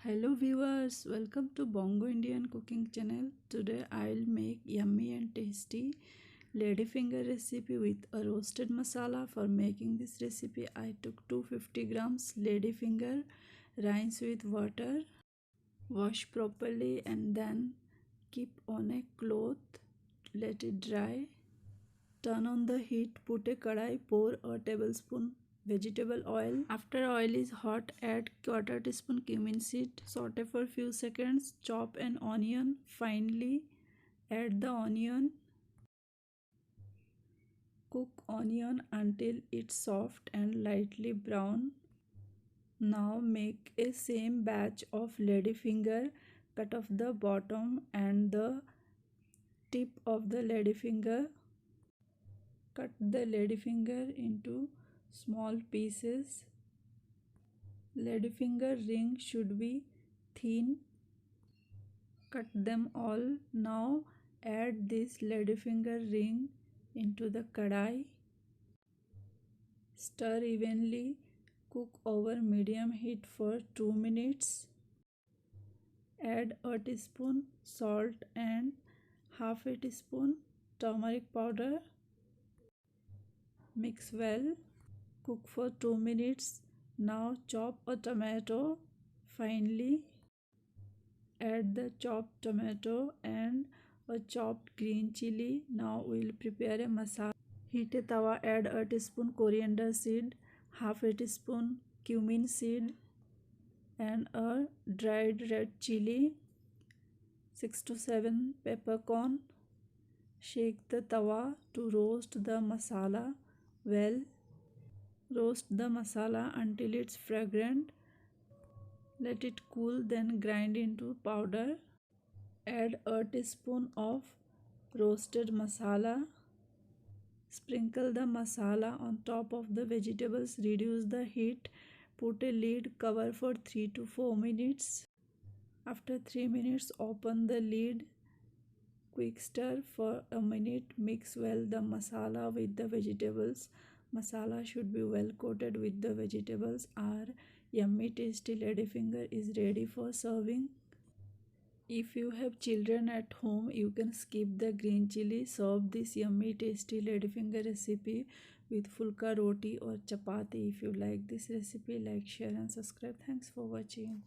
Hello viewers, welcome to Bongo Indian cooking channel. Today I'll make yummy and tasty ladyfinger recipe with a roasted masala. For making this recipe I took 250 grams ladyfinger, rinse with water, wash properly and then keep on a cloth, let it dry. Turn on the heat, put a kadai, pour a tablespoon vegetable oil. After oil is hot, add quarter teaspoon cumin seed. Saute for few seconds. Chop an onion finely. Add the onion. Cook onion until it's soft and lightly brown. Now make a same batch of ladyfinger. Cut off the bottom and the tip of the ladyfinger. Cut the ladyfinger into small pieces. Ladyfinger ring should be thin. Cut them all. Now add this ladyfinger ring into the kadai. Stir evenly. Cook over medium heat for 2 minutes. Add a teaspoon salt and half a teaspoon turmeric powder. Mix well. Cook for 2 minutes. Now chop a tomato finely. Add the chopped tomato and a chopped green chili. Now we'll prepare a masala. Heat a tawa, add a teaspoon coriander seed, half a teaspoon cumin seed and a dried red chili, 6 to 7 peppercorn. Shake the tawa to roast the masala well. Roast the masala until it's fragrant. Let it cool, then grind into powder. Add a teaspoon of roasted masala. Sprinkle the masala on top of the vegetables. Reduce the heat. Put a lid, cover for 3 to 4 minutes. After 3 minutes, open the lid. Quick stir for a minute. Mix well the masala with the vegetables. Masala should be well coated with the vegetables. Our yummy tasty ladyfinger is ready for serving. If you have children at home, you can skip the green chili. Serve this yummy tasty ladyfinger recipe with fulka roti or chapati. If you like this recipe, like, share and subscribe. Thanks for watching.